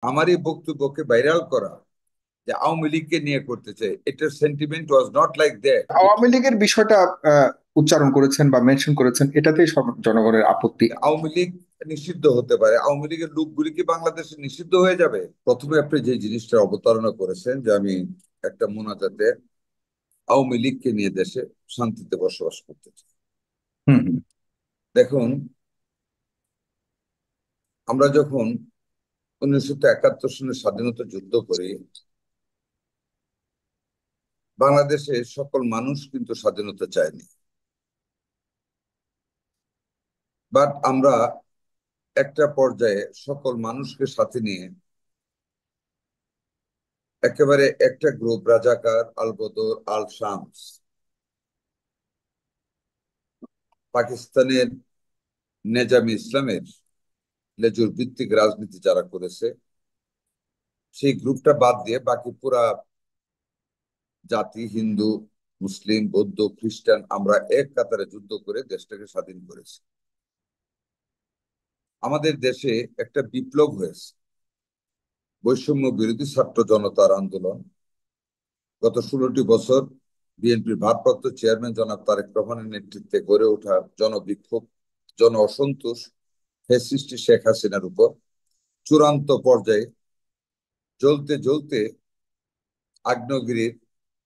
আমার এই বক্তব্যকে ভাইরাল করা যে আওয়ামী লীগকে নিয়ে করতেছে, এটার sentiment was not like that. Awami লীগের বিষয়টা আহ, উচ্চারণ করেছেন বা মেনশন করেছেন, এটাতেই জনগণের আপত্তি। আওয়ামী লীগ নিষিদ্ধ হতে পারে, আওয়ামী লীগের লোকগুলি কি বাংলাদেশে নিষিদ্ধ হয়ে যাবে? প্রথমে আপনি যে জিনিসটা অবতারণা করেছেন যে আমি একটা মোনাজাতে আওয়ামী লীগকে নিয়ে দেশে শান্তিতে বসবাস করতে চাই। হুম হুম। দেখুন, আমরা যখন 1971 সনে স্বাধীনতা যুদ্ধ করি, বাংলাদেশে সকল মানুষ কিন্তু স্বাধীনতা চায়নি। বাট আমরা একটা পর্যায়ে সকল মানুষকে সাথে নিয়ে একেবারে একটা গ্রুপ রাজাকার, আল বদর, আল শামস, পাকিস্তানের নেজামি ইসলামের লেজুর ভিত্তিক রাজনীতি যারা করেছে, সেই গ্রুপটা বাদ দিয়ে বাকি পুরা জাতি, হিন্দু, মুসলিম, বৌদ্ধ, খ্রিস্টান, আমরা এক কাতারে যুদ্ধ করে দেশটাকে স্বাধীন করেছি। আমাদের দেশে একটা বিপ্লব হয়েছে, বৈষম্য বিরোধী ছাত্র জনতার আন্দোলন। গত 16টি বছর বিএনপির ভারপ্রাপ্ত চেয়ারম্যান জনাব তারেক রহমানের নেতৃত্বে গড়ে ওঠা জনবিক্ষোভ, জন অসন্তোষ ফ্যাসিস্ট শেখ হাসিনার উপর চূড়ান্ত পর্যায়ে জ্বলতে জ্বলতে আগ্নেয়গিরির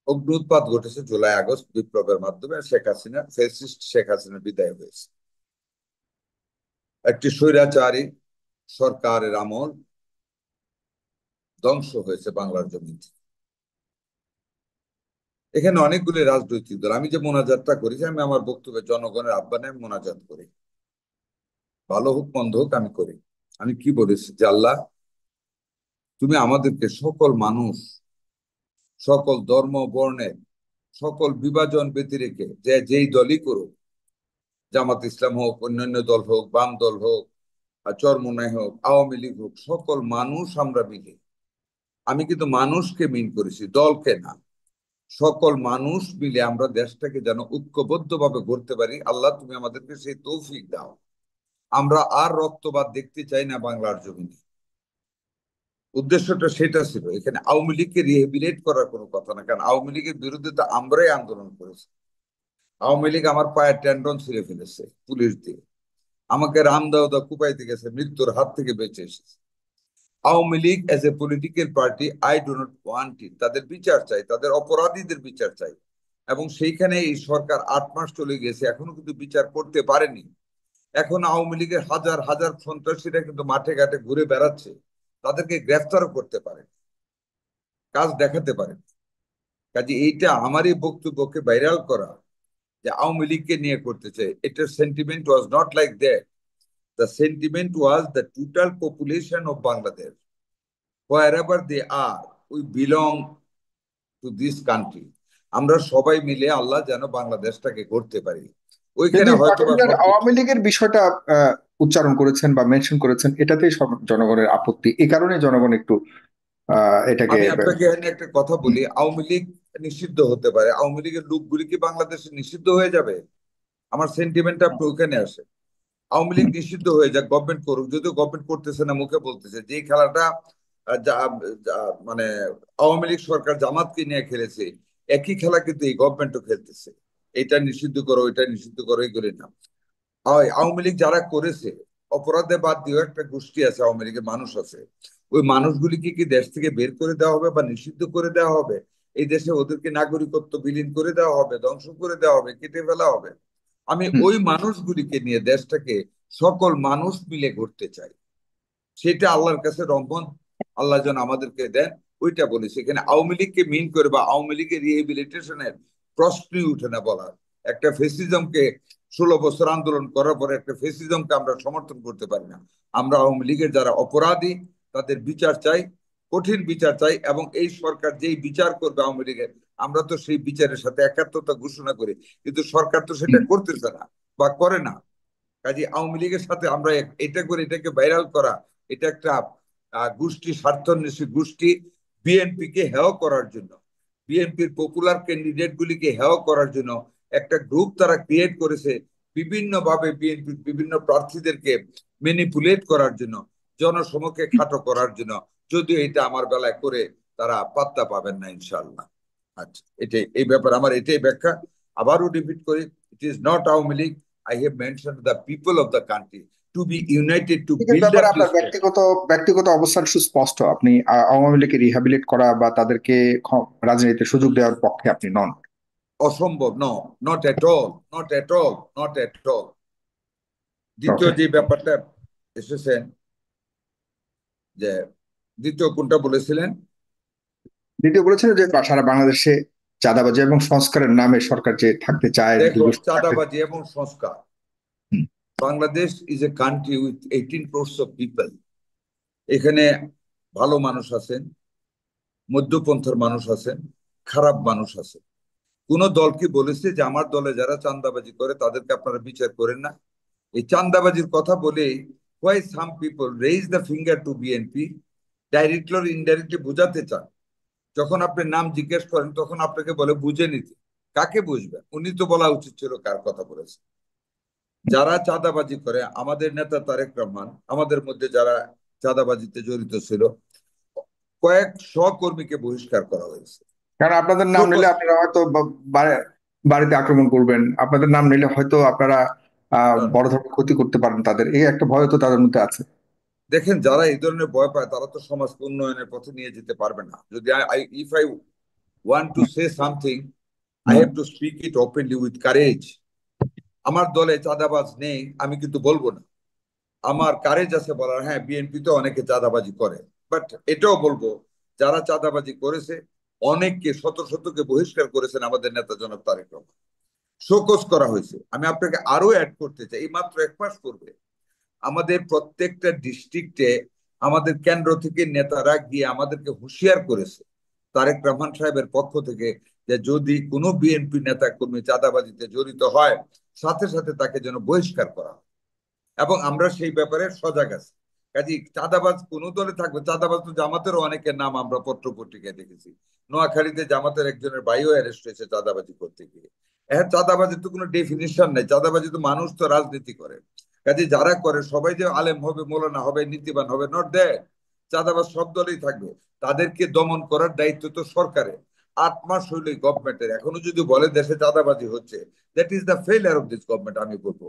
অগ্নুৎপাত ঘটেছে জুলাই আগস্ট বিপ্লবের মাধ্যমে। শেখ হাসিনার বিদায় হয়েছে। একটি স্বৈরাচারী সরকারের আমল ধ্বংস হয়েছে বাংলার জমিন থেকে। এখানে অনেকগুলি রাজনৈতিক দল, আমি যে মোনাজাতটা করেছি, আমি আমার বক্তব্যে জনগণের আহ্বানে আমি মোনাজাত করি, ভালো হোক মন্দ হোক আমি করি। আমি কি বলেছি যে আল্লাহ, তুমি আমাদেরকে সকল মানুষ, সকল ধর্ম বর্ণের, সকল বিভাজন ব্যতি রেখে যে যেই দলই করুক, জামাত ইসলাম হোক, অন্যান্য দল হোক, বাম দল হোক, আর চরমোনাই হোক, আওয়ামী লীগ হোক, সকল মানুষ আমরা মিলে, আমি কিন্তু মানুষকে মিন করেছি, দলকে না, সকল মানুষ মিলে আমরা দেশটাকে যেন ঐক্যবদ্ধ ভাবে গড়তে পারি। আল্লাহ, তুমি আমাদেরকে সেই তৌফিক দাও। আমরা আর রক্তপাত দেখতে চাই না বাংলার জমিনে। উদ্দেশ্যটা সেটা ছিল। এখানে আওয়ামী লীগকে রিহেবিলিট করার কোনো কথা না, কারণ আওয়ামী লীগের বিরুদ্ধে তো আমরাই আন্দোলন করেছি। আওয়ামী লীগ আমার পায়ের টেন্ডন ছিঁড়ে ফেলেছে পুলিশ দিয়ে, আমাকে রামদাওদা কুপাইতে গেছে, মৃত্যুর হাত থেকে বেঁচে এসেছে। Awami League as a political party, I do not want it. তাদের বিচার চাই, তাদের অপরাধীদের বিচার চাই। এবং সেইখানে এই সরকার 8 মাস চলে গেছে, এখনো কিন্তু বিচার করতে পারেনি। এখন আওয়ামী লীগের হাজার হাজার সন্ত্রাসীরা কিন্তু মাঠে ঘাটে ঘুরে বেড়াচ্ছে, তাদেরকে গ্রেফতারও করতে পারে, কাজ দেখাতে পারে। কাজে এইটা আমার এই বক্তব্যকে ভাইরাল করা যে আওয়ামী লীগকে নিয়ে করতেছে, এটার sentiment was not like that. The sentiment was the total population of Bangladesh, wherever they are, we belong to this country। আমরা সবাই মিলে আল্লাহ যেন বাংলাদেশটাকে করতে পারি। কিন্তু ওইখানে হয়তোবা পার্টিকুলার সব আওয়ামী লীগের বিষয়টা আহ, উচ্চারণ করেছেন বা মেনশন করেছেন, এটাতেই জনগণের আপত্তি। এই কারণে জনগণ একটু এটাকে আমি আপনাকে এখানে একটা কথা বলি, আওয়ামী লীগ নিষিদ্ধ হতে পারে, আওয়ামী লীগের লোকগুলি কি বাংলাদেশে নিষিদ্ধ হয়ে যাবে? আমার সেন্টিমেন্টটা আপনি ওইখানে আসে। আওয়ামী লীগ নিষিদ্ধ হয়ে যাক, গভর্নমেন্ট করুক, যদিও গভর্নমেন্ট করতেছে না, মুখে বলতেছে যে এই খেলাটা মানে আওয়ামী লীগ সরকার জামাতকে নিয়ে খেলেছে, একই খেলা কিন্তু এই গভর্নমেন্টও খেলতেছে। এটা নিষিদ্ধ করো, এটা নিষিদ্ধ করো, এগুলি না। আওয়ামী লীগ যারা করেছে, অপরাধে বাদ দিয়েও একটা গোষ্ঠী আছে, আওয়ামী লীগের মানুষ আছে, ওই মানুষগুলিকে কি দেশ থেকে বের করে দেওয়া হবে বা নিষিদ্ধ করে দেওয়া হবে? এই দেশে ওদেরকে নাগরিকত্ব বিলীন করে দেওয়া হবে, ধ্বংস করে দেওয়া হবে, কেটে ফেলা হবে? আমি হুম, ওই মানুষগুলিকে নিয়ে দেশটাকে সকল মানুষ মিলে গড়তে চাই। সেটা আল্লাহর কাছে রহমত, আল্লাহ যেন আমাদেরকে দেন। ওইটা বলি, সেখানে আওয়ামী লীগকে মিন করে বা আওয়ামী লীগের রিহেবিলিটেশনের প্রশ্নই উঠে না বলার। একটা ফেসিজমকে 16 বছর আন্দোলন করার পরে একটা ফেসিজমকে আমরা সমর্থন করতে পারি না। আমরা আওয়ামী লীগের যারা অপরাধী তাদের বিচার চাই, কঠিন বিচার চাই। এবং এই সরকার যেই বিচার করবে আওয়ামী লীগের, আমরা তো সেই বিচারের সাথে একাত্মতা ঘোষণা করি, কিন্তু সরকার তো সেটা হুম। করতেছে না বা করে না। কাজে আওয়ামী লীগের সাথে আমরা এটা করে এটাকে ভাইরাল করা, এটা একটা গোষ্ঠী, স্বার্থান্বেষী গোষ্ঠী, বিএনপি কে হেয় করার জন্য, বিএনপির পপুলার ক্যান্ডিডেট গুলিকে হেয় করার জন্য একটা গ্রুপ তারা ক্রিয়েট করেছে, বিভিন্ন ভাবে বিএনপির বিভিন্ন প্রার্থীদেরকে ম্যানিপুলেট করার জন্য, জনসমক্ষে খাটো করার জন্য। যদিও এটা আমার বেলায় করে তারা পাত্তা পাবেন না ইনশাল্লাহ। আচ্ছা, এটাই এই ব্যাপারে আমার এটাই ব্যাখ্যা। আবারও রিপিট করি, it is not Awami League. I have mention the people of the country to be united to লীগের বিল্ড ব্যাপারে আপ আপনার দিস। ব্যক্তিগত অবস্থান সুস্পষ্ট। আপনি আওয়ামী লীগকে রিহ্যাবিলিট করা বা তাদেরকে রাজনীতিতে সুযোগ দেওয়ার পক্ষে আপনি নন। অসম্ভব। No, not at all, not at all, not at all. দ্বিতীয় ওকে। যে ব্যাপারটা এসেছেন, যে দ্বিতীয় কোনটা বলেছিলেন? দ্বিতীয় বলেছেন যে সারা বাংলাদেশে চাঁদাবাজি এবং সংস্কারের নামে সরকার যে থাকতে চায় দেখুন, দীর্ঘ থাকতে। চাঁদাবাজি এবং সংস্কার, hmm, Bangladesh is a country with 18 crores of people. এখানে ভালো মানুষ আছেন, মধ্যপন্থার মানুষ আছেন, খারাপ মানুষ আছে। কোন দল কি বলেছে যে আমার দলে যারা চাঁদাবাজি করে তাদেরকে আপনারা বিচার করেন না? এই চাঁদাবাজির কথা বলে why some people raise the finger to BNP, directly or indirectly বোঝাতে চান। যখন আপনি নাম জিজ্ঞেস করেন তখন আপনাকে বলে বুঝে নিতে। কাকে বুঝবেন? উনি তো বলা উচিত ছিল কার কথা বলেছে। যারা চাঁদাবাজি করে, আমাদের নেতা তারেক রহমান, আমাদের মধ্যে যারা চাঁদাবাজিতে জড়িত ছিল, কয়েক কর্মীকে বহিষ্কার করা হয়েছে। কারণ আপনাদের নাম নিলে শোকজ। আপনারা হয়তো বাড়িতে আক্রমণ করবেন, আপনাদের নাম নিলে হয়তো আপনারা বড় ধরনের ক্ষতি করতে পারেন তাদের, এই একটা ভয় তো তাদের মধ্যে আছে। দেখেন, যারা এই ধরনের ভয় পায় তারা তো সমাজকে উন্নয়নের পথে নিয়ে যেতে পারবে না। যদি if I want to say something, I hmm. Have to speak it openly with courage. আমার দলে চাঁদাবাজ নেই আমি কিন্তু বলবো না। আমার কারেজ আছে বলার, হ্যাঁ বিএনপি তো অনেকে চাঁদাবাজি করে, বাট এটাও বলবো যারা চাঁদাবাজি করেছে অনেককে, শত শতকে বহিষ্কার করেছেন আমাদের নেতা জনাব তারেক রহমান। শোকজ করা হয়েছে। আমি আপনাকে আরো অ্যাড করতে চাই, এই মাত্র 1 মাস পূর্বে আমাদের প্রত্যেকটা ডিস্ট্রিক্টে আমাদের কেন্দ্র থেকে নেতারা গিয়ে আমাদেরকে হুঁশিয়ার করেছে তারেক রহমান সাহেবের পক্ষ থেকে, যে যদি কোনো বিএনপি নেতা কর্মী চাঁদাবাজিতে জড়িত হয় সাথে সাথে তাকে যেন বহিষ্কার করা হয়। এবং আমরা সেই ব্যাপারে সজাগ আছি। কাজে চাঁদাবাজ কোন দলে থাকবে? চাঁদাবাজ তো জামাতেরও অনেকের নাম আমরা পত্র পত্রিকায় দেখেছি। নোয়াখালীতে জামাতের একজনের ভাইও অ্যারেস্ট হয়েছে চাঁদাবাজি করতে গিয়ে। হ্যাঁ, চাঁদাবাজির তো কোনো ডেফিনিশন নেই। চাঁদাবাজি তো মানুষ তো রাজনীতি করে। কাজে যারা করে সবাই যে আলেম হবে, মৌলানা হবে, নীতিবান হবে, নট দ্যাট। চাঁদাবাজ সব দলেই থাকবে। তাদেরকে দমন করার দায়িত্ব তো সরকারের। 8 মাস হইলে গভর্নমেন্টের, এখনো যদি বলে দেশে চাঁদাবাজি হচ্ছে, that is the failure of this government. আমি বলবো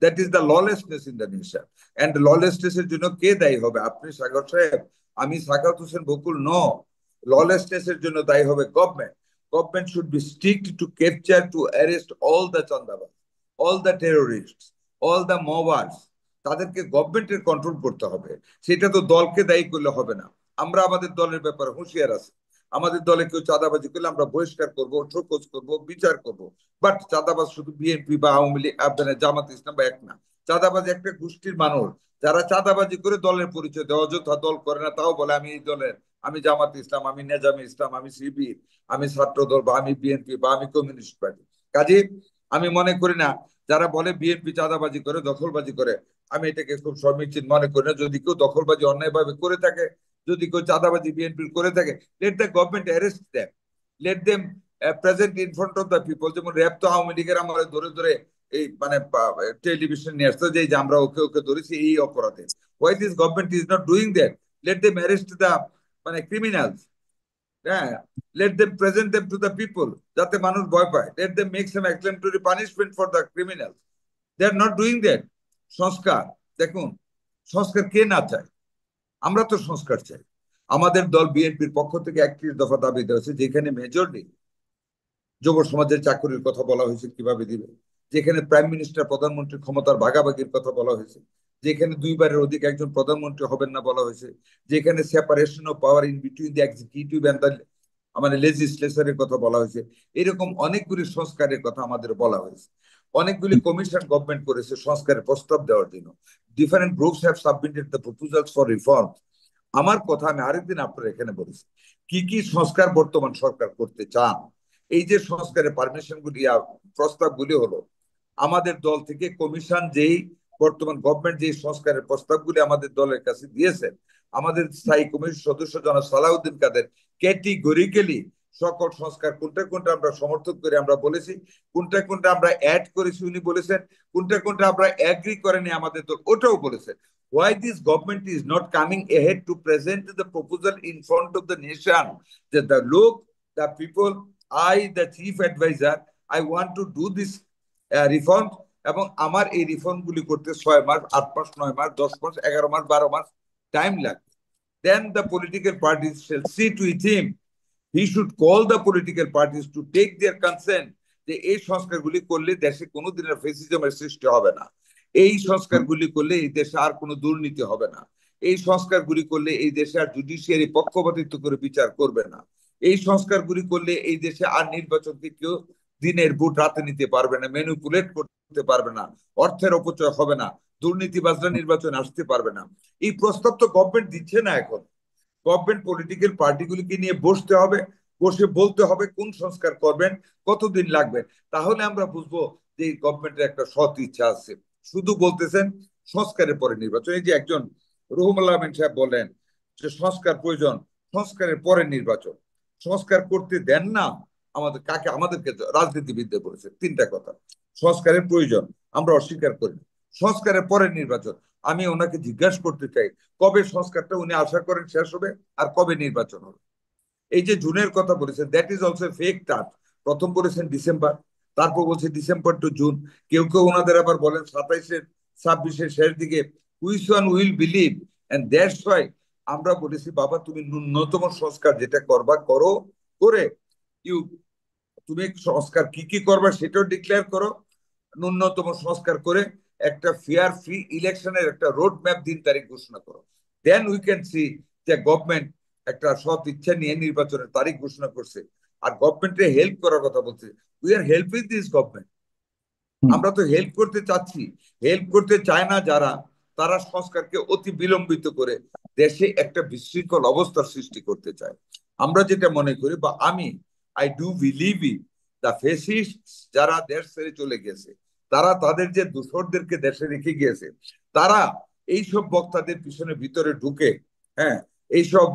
that is the lawlessness in the nation. And lawlessness এর জন্য কে দায়ী হবে? আপনি সাগর সাহেব, আমি সাখাওয়াত হোসেন বকুল? নো। ললেসনেস এর জন্য দায়ী হবে government. Government should be strict to capture, to arrest all the chandabaj, all the terrorist, all the mobbers. তাদেরকে গভর্নমেন্টের কন্ট্রোল করতে হবে। সেটা তো দলকে দায়ী করলে হবে না। আমরা আমাদের দলের ব্যাপারে হুঁশিয়ার আছি। আমাদের দলে কেউ চাঁদাবাজি করলে আমরা বহিষ্কার করব, শোকজ করব, বিচার করব। বাট চাঁদাবাজ শুধু বিএনপি বা আওয়ামী লীগ, আপনার জামাত ইসলাম বা এক না। চাঁদাবাজ একটা গোষ্ঠীর মানুষ যারা চাঁদাবাজি করে দলের পরিচয় দেয়, অযথা দল করে না, তাও বলে আমি এই দলের, আমি জামাত ইসলাম, আমি নেজামি ইসলাম, আমি শিবির, আমি ছাত্র দল, বা আমি বিএনপি, বা আমি কমিউনিস্ট পার্টি। কাজে আমি মনে করি না যারা বলে বিএনপি চাঁদাবাজি করে, দখলবাজি করে, আমি এটাকে খুব সমীচীন মনে করি না। যদি কেউ দখলবাজি অন্যায়ভাবে করে থাকে, যদি কেউ চাঁদাবাজি বিএনপির করে থাকে, let the government arrest them, late them present in front of the people. যেমন র্যাব তো আওয়ামী লীগের আমলে ধরে ধরে এই মানে টেলিভিশন নিয়ে আসতো যে আমরা ওকে ওকে ধরেছি এই অপরাধে। Why this government is not doing that? Let them arrest the মানে ক্রিমিনালস। হ্যাঁ, let them present them to the people, যাতে মানুষ ভয় পায়। Let them make some exemplary punishment for the criminal. They are not doing that. সংস্কার, দেখুন, সংস্কার কে না চায়? আমরা তো সংস্কার চাই। আমাদের দল বিএনপির পক্ষ থেকে 31 দফা দাবি দেওয়া হয়েছে, যেখানে মেজরলি যুব সমাজের চাকরির কথা বলা হয়েছে কিভাবে দিবে, যেখানে প্রাইম মিনিস্টার প্রধানমন্ত্রীর ক্ষমতার ভাগাভাগির কথা বলা হয়েছে, যেখানে 2বারের অধিক একজন প্রধানমন্ত্রী হবেন না বলা হয়েছে, যেখানে separation of power in between the executive and the মানে লেজিসলেচারের কথা বলা হয়েছে। এরকম অনেকগুলি সংস্কারের কথা আমাদের বলা হয়েছে। অনেকগুলি কমিশন গভর্নমেন্ট করেছে সংস্কারের প্রস্তাব দেওয়ার জন্য। Different groups have submitted the proposals for reform. আমার কথা আমি আরেকদিন আপনার এখানে বলেছি কি কি সংস্কার বর্তমান সরকার করতে চান। এই যে সংস্কারের পারমিশন গুলি, প্রস্তাবগুলি হলো, আমাদের দল থেকে কমিশন যেই বর্তমান গভর্নমেন্ট যে সংস্কারের প্রস্তাবগুলি আমাদের দলের কাছে দিয়েছেন, আমাদের স্থায়ী কমিটির সদস্য জনাব সালাউদ্দিন কাদের ক্যাটেগরিক্যালি সকল সংস্কার কোনটা কোনটা আমরা সমর্থন করে আমরা বলেছি, কোনটা কোনটা আমরা অ্যাড করেছি উনি বলেছেন, কোনটা কোনটা আমরা অ্যাগ্রি করেনি আমাদের দল ওটাও বলেছেন। why this government is not coming ahead to present the proposal in front of the nation that the look, the people, I, the chief advisor, I want to do this reform এবং আমার এই reform গুলি করতে 6 মাস 8 মাস 9 মাস 10 মাস 11 মাস 12 মাস time লাগবে। Then the political parties shall see to it him. He should call the political parties to take their consent যে এই সংস্কারগুলি করলে দেশে কোনো দিনের ফেসিজমের সৃষ্টি হবে না, এই সংস্কারগুলি করলে এই দেশে আর কোনো দুর্নীতি হবে না, এই সংস্কারগুলি করলে এই দেশে আর জুডিশিয়ারি পক্ষপাতিত্ব করে বিচার করবে না, এই সংস্কারগুলি করলে এই দেশে আর নির্বাচনকে কেউ দিনের ভোট রাতে নিতে পারবে না, ম্যানিপুলেট করতে পারবে না, অর্থের অপচয় হবে না, দুর্নীতিবাজরা নির্বাচনে আসতে পারবে না। এই প্রস্তাব তো গভর্নমেন্ট দিচ্ছে না। এখন গভর্নমেন্ট পলিটিক্যাল পার্টিগুলিকে নিয়ে বসতে হবে, বসে বলতে হবে কোন সংস্কার করবেন, কতদিন লাগবে, তাহলে আমরা বুঝবো যে গভর্নমেন্টের একটা সৎ ইচ্ছা আছে। শুধু বলতেছেন সংস্কারের পরে নির্বাচন। এই যে একজন রুহুল আমিন সাহেব বলেন যে সংস্কার প্রয়োজন, সংস্কারের পরে নির্বাচন, সংস্কার করতে দেন না আমাদের কাকে? আমাদেরকে রাজনীতিবিদদের বলেছে 3টা কথা। সংস্কারের প্রয়োজন আমরা অস্বীকার করি, সংস্কারের পরে নির্বাচন। আমি ওনাকে জিজ্ঞাসা করতে চাই কবে সংস্কারটা উনি আশা করেন শেষ হবে আর কবে নির্বাচন হবে? এই যে জুনের কথা বলেছেন, that is also fake term. প্রথম বলেছেন ডিসেম্বর, তারপর বলছে ডিসেম্বর টু জুন, কেউ কেউ ওনাদের আবার বলেন 27-এর 26-এর শেষ দিকে। Which one will believe? And that's why আমরা বলেছি বাবা তুমি ন্যূনতম সংস্কার যেটা করবা করো, করে ইউ তুমি সংস্কার কি কি করবা সেটাও ডিক্লেয়ার করো, ন্যূনতম সংস্কার করে একটা ফেয়ার ফ্রি ইলেকশনের একটা রোড ম্যাপ দিন তারিখ ঘোষণা করো। দেন উই ক্যান সি যে গভর্নমেন্ট একটা সৎ ইচ্ছা নিয়ে নির্বাচনের তারিখ ঘোষণা করছে আর গভর্নমেন্টে হেল্প করার কথা বলছে। We are helping this government, আমরা তো হেল্প করতে চাচ্ছি। হেল্প করতে চায় না যারা, তারা সংস্কারকে অতি বিলম্বিত করে দেশে একটা বিশৃঙ্খল অবস্থার সৃষ্টি করতে চায়। আমরা যেটা মনে করি বা আমি I do believe in the fascist যারা দেশ ছেড়ে চলে গেছে, তারা তাদের যে দূষরদেরকে দেশে রেখে গিয়েছে, তারা এইসব বক্তাদের পিছনে ভিতরে ঢুকে, হ্যাঁ, এইসব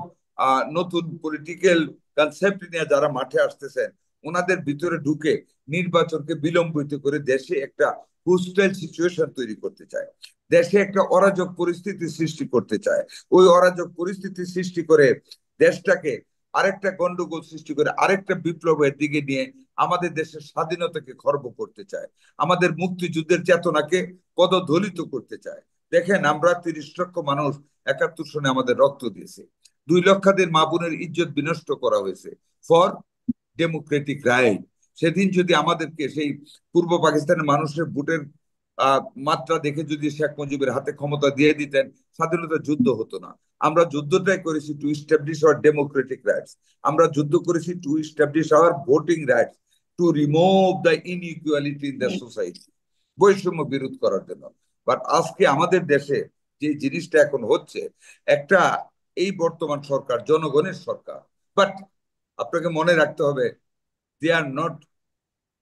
নতুন পলিটিক্যাল কনসেপ্ট নিয়ে যারা মাঠে আসতেছেন ওনাদের ভিতরে ঢুকে নির্বাচনকে বিলম্বিত করে দেশে একটা হোস্টাইল সিচুয়েশন তৈরি করতে চায়, দেশে একটা অরাজক পরিস্থিতি সৃষ্টি করতে চায়। ওই অরাজক পরিস্থিতি সৃষ্টি করে দেশটাকে আরেকটা গন্ডগোল সৃষ্টি করে আরেকটা বিপ্লবের দিকে নিয়ে আমাদের দেশের স্বাধীনতাকে খর্ব করতে চায়, আমাদের মুক্তিযুদ্ধের চেতনাকে পদদলিত করতে চায়। দেখেন আমরা 30 লক্ষ মানুষ 71 সনে আমাদের রক্ত দিয়েছে, 2 লক্ষাধিক মা বোনের ইজ্জত বিনষ্ট করা হয়েছে ফর ডেমোক্রেটিক রাইট। সেদিন যদি আমাদেরকে সেই পূর্ব পাকিস্তানের মানুষের ভোটের মাত্রা দেখে যদি শেখ মুজিবের হাতে ক্ষমতা দিয়ে দিতেন, স্বাধীনতা যুদ্ধ হতো না। আমরা যুদ্ধটাই করেছি to establish our democratic rights, আমরা যুদ্ধ করেছি to establish our voting rights, to remove the inequality in the society, বৈষম্য বিরোধ করার জন্য। বাট আজকে আমাদের দেশে যে জিনিসটা এখন হচ্ছে, একটা এই বর্তমান সরকার জনগণের সরকার, বাট আপনাকে মনে রাখতে হবে they are not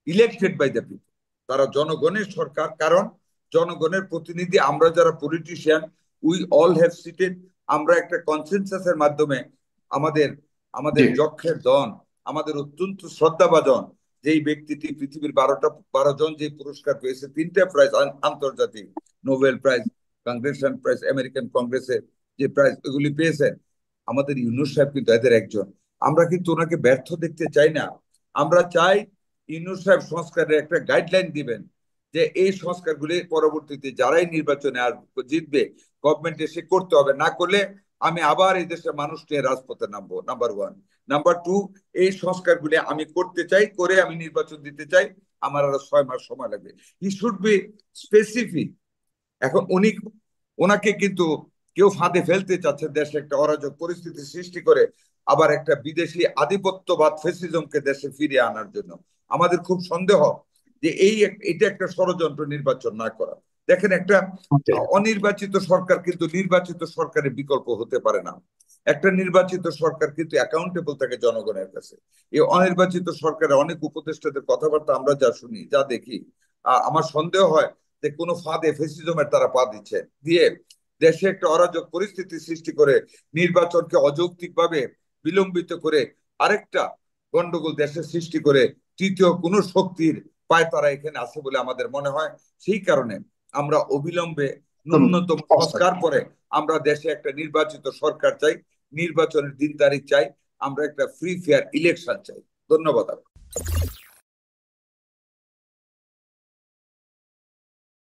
elected by the people, তারা জনগণের সরকার। কারণ জনগণের প্রতিনিধি আমরা যারা politician, we all have seated, আমরা একটা কনসেনসাসের মাধ্যমে আমাদের আমাদের যক্ষের দন, আমাদের অত্যন্ত শ্রদ্ধাভাজন যেই ব্যক্তিটি পৃথিবীর 12 জন যে পুরস্কার পেয়েছে, 3টা প্রাইজ আন্তর্জাতিক, নোবেল প্রাইজ, কংগ্রেশন প্রাইজ, আমেরিকান কংগ্রেসের যে প্রাইজ এগুলি পেয়েছেন, আমাদের ইউনূস সাহেব কিন্তু এদের একজন। আমরা কিন্তু ওনাকে ব্যর্থ দেখতে চাই না, আমরা চাই ইউনূস সাহেব সংস্কারের একটা গাইডলাইন দিবেন যে এই সংস্কারগুলি পরবর্তীতে যারাই নির্বাচনে আর জিতবে গভর্নমেন্ট এসে করতে হবে, না করলে আমি আবার এই দেশের মানুষ নিয়ে রাজপথে নামবো। নাম্বার 1। নাম্বার 2, এই সংস্কারগুলি আমি করতে চাই, করে আমি নির্বাচন দিতে চাই, আমার আরো 6 মাস সময় লাগবে। He should be specific. এখন ওনাকে কিন্তু কেউ ফাঁদে ফেলতে চাচ্ছে, দেশে একটা অরাজক পরিস্থিতি সৃষ্টি করে আবার একটা বিদেশি আধিপত্যবাদ ফেসিজমকে দেশে ফিরিয়ে আনার জন্য। আমাদের খুব সন্দেহ যে এটা একটা ষড়যন্ত্র নির্বাচন না করা। দেখেন একটা অনির্বাচিত সরকার কিন্তু নির্বাচিত সরকারের বিকল্প হতে পারে না। একটা নির্বাচিত সরকার কিন্তু অ্যাকাউন্টেবল থাকে জনগণের কাছে। এই অনির্বাচিত সরকারের অনেক উপদেষ্টাদের কথাবার্তা আমরা যা শুনি, যা দেখি, আমার সন্দেহ হয় যে কোনো ফাঁদে ফেসিজমের তারা পা দিচ্ছে, দিয়ে দেশে একটা অরাজক পরিস্থিতি সৃষ্টি করে নির্বাচনকে অযৌক্তিকভাবে বিলম্বিত করে আরেকটা গন্ডগোল দেশের সৃষ্টি করে তৃতীয় কোন শক্তির পায় তারা এখানে আছে বলে আমাদের মনে হয়। সেই কারণে আমরা অবিলম্বে ন্যূনতম অবস্থা। সংস্কার করে আমরা দেশে একটা নির্বাচিত সরকার চাই, নির্বাচনের দিন তারিখ চাই, আমরা একটা ফ্রি ফেয়ার ইলেকশন চাই। ধন্যবাদ।